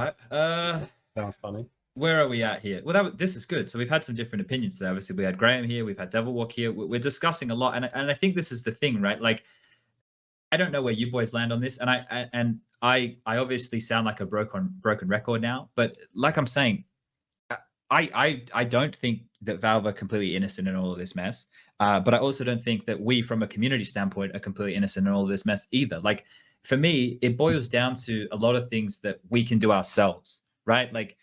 That was funny. Where are we at here? Well, this is good. So we've had some different opinions today. Obviously, we had Graham here, we've had Devil Walk here. We're discussing a lot, and I think this is the thing, right? Like, I don't know where you boys land on this, and I obviously sound like a broken record now, but like I'm saying, I don't think that Valve are completely innocent in all of this mess. But I also don't think that we, from a community standpoint, are completely innocent in all of this mess either. Like, for me, it boils down to a lot of things that we can do ourselves, right? Like,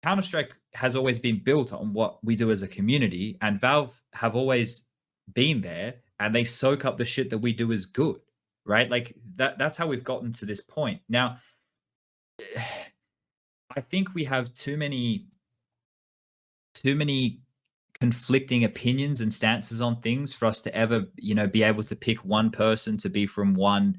Counter-Strike has always been built on what we do as a community, and Valve have always been there, and they soak up the shit that we do as good, right? Like, that's how we've gotten to this point. Now, I think we have too many conflicting opinions and stances on things for us to ever, be able to pick one person to be from one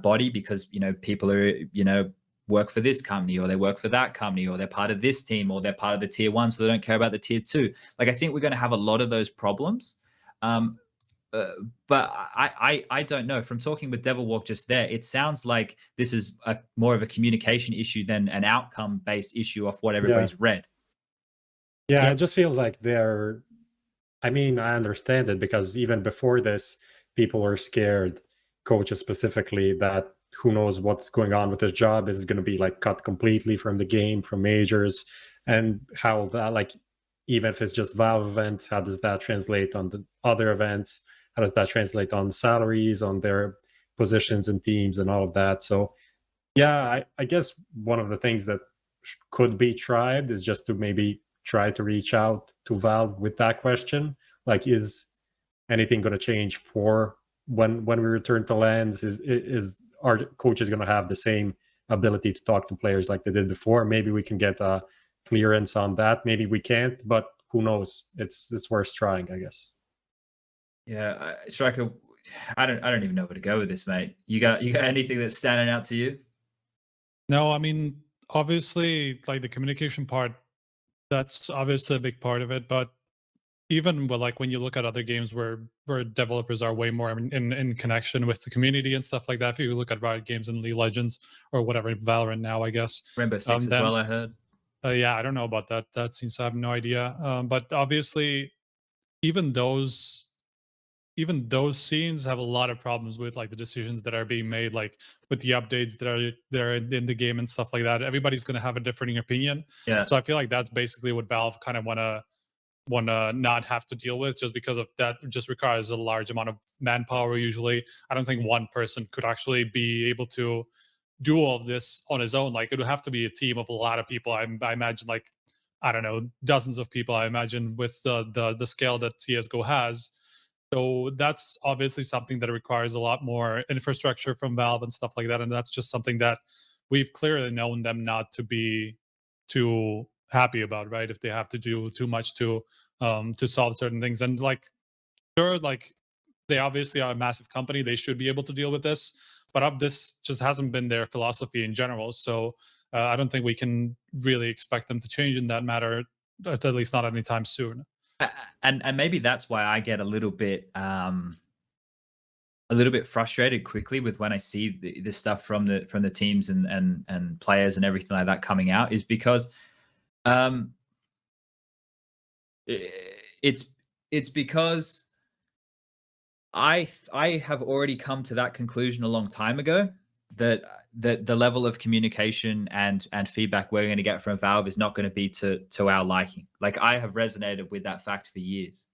body, because, people are, work for this company, or they work for that company, or they're part of this team, or they're part of the tier 1, so they don't care about the tier 2. Like, I think we're going to have a lot of those problems. But I don't know. From talking with Devil Walk just there, it sounds like this is more of a communication issue than an outcome-based issue of what everybody's read. Yeah, it just feels like I mean, I understand it, because even before this, people were scared, coaches specifically, that who knows what's going on with his job. Is it going to be like cut completely from the game, from majors, and how that, like, even if it's just Valve events, how does that translate on the other events? How does that translate on salaries, on their positions and teams and all of that? So yeah, I guess one of the things that could be tried is just to maybe try to reach out to Valve with that question. Like, is anything going to change for when we return to LANs? Is our coaches going to have the same ability to talk to players like they did before? Maybe we can get a clearance on that. Maybe we can't, but who knows? It's worth trying, I guess. Yeah, Striker, I don't even know where to go with this, mate. You got anything that's standing out to you? No, I mean, obviously, like, the communication part, that's obviously a big part of it. But even like when you look at other games where developers are way more in connection with the community and stuff like that, if you look at Riot Games and League of Legends or whatever, Valorant now, I guess. Rainbow Six as well, I heard. Yeah, I don't know about that. That seems to have no idea. But obviously, even those scenes have a lot of problems with, like, the decisions that are being made, like with the updates that are in the game and stuff like that. Everybody's going to have a differing opinion. Yeah. So I feel like that's basically what Valve kind of want to not have to deal with, just because of that. Just requires a large amount of manpower. Usually, I don't think one person could actually be able to do all of this on his own. Like, it would have to be a team of a lot of people. I imagine, like, I don't know, dozens of people. I imagine, with the scale that CS:GO has. So that's obviously something that requires a lot more infrastructure from Valve and stuff like that. And that's just something that we've clearly known them not to be too happy about, right? If they have to do too much to solve certain things. And, like, sure, like, they obviously are a massive company. They should be able to deal with this. But this just hasn't been their philosophy in general. So I don't think we can really expect them to change in that matter, at least not anytime soon. And maybe that's why I get a little bit frustrated quickly with when I see the stuff from the teams and players and everything like that coming out, is because it's because I have already come to that conclusion a long time ago, that the level of communication and feedback we're going to get from Valve is not going to be to our liking. Like, I have resonated with that fact for years.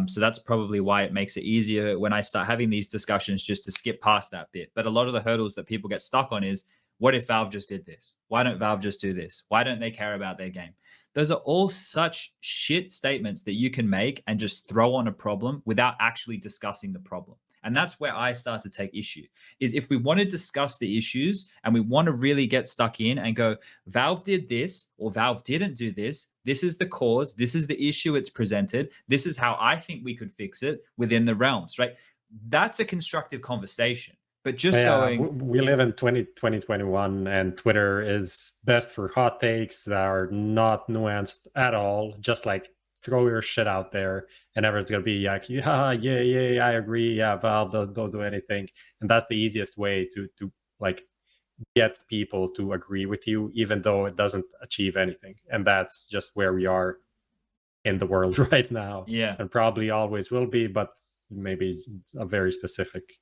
So that's probably why it makes it easier when I start having these discussions, just to skip past that bit. But a lot of the hurdles that people get stuck on is, what if Valve just did this? Why don't Valve just do this? Why don't they care about their game? Those are all such shit statements that you can make and just throw on a problem without actually discussing the problem. And that's where I start to take issue, is if we want to discuss the issues and we want to really get stuck in and go, Valve did this or Valve didn't do this. This is the cause. This is the issue it's presented. This is how I think we could fix it within the realms, right? That's a constructive conversation. But just we live in 2021, and Twitter is best for hot takes that are not nuanced at all. Just, like, throw your shit out there, and everyone's gonna be like, yeah, I agree, yeah, Valve don't do anything. And that's the easiest way to like get people to agree with you, even though it doesn't achieve anything. And that's just where we are in the world right now. Yeah. And probably always will be, but maybe a very specific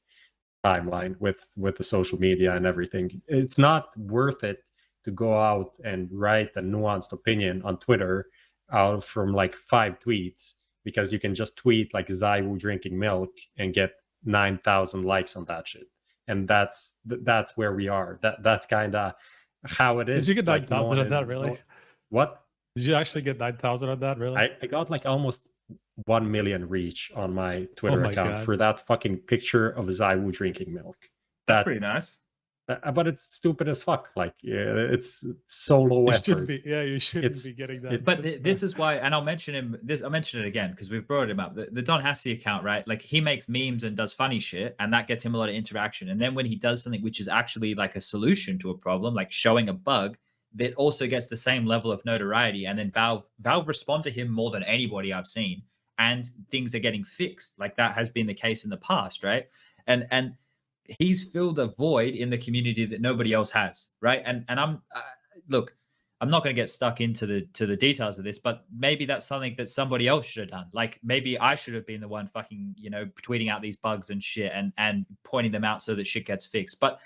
timeline with the social media and everything. It's not worth it to go out and write a nuanced opinion on Twitter out from like 5 tweets, because you can just tweet like ZywOo drinking milk and get 9,000 likes on that shit. And that's where we are. That's kind of how it is. Did you get 9,000 like, on that, really? What? Did you actually get 9,000 on that, really? I got like almost 1 million reach on my Twitter account God. for that fucking picture of ZywOo drinking milk. That's pretty nice. But it's stupid as fuck. Like, it's so low effort. You shouldn't be getting that. But this is why, and I'll mention it again because we've brought him up. The Don Hassie account, right? Like, he makes memes and does funny shit, and that gets him a lot of interaction. And then when he does something which is actually like a solution to a problem, like showing a bug, that also gets the same level of notoriety. And then Valve respond to him more than anybody I've seen, and things are getting fixed. Like, that has been the case in the past, right? And he's filled a void in the community that nobody else has, right? And I'm look, I'm not going to get stuck into the details of this, but maybe that's something that somebody else should have done. Like, maybe I should have been the one fucking, tweeting out these bugs and shit and pointing them out so that shit gets fixed. But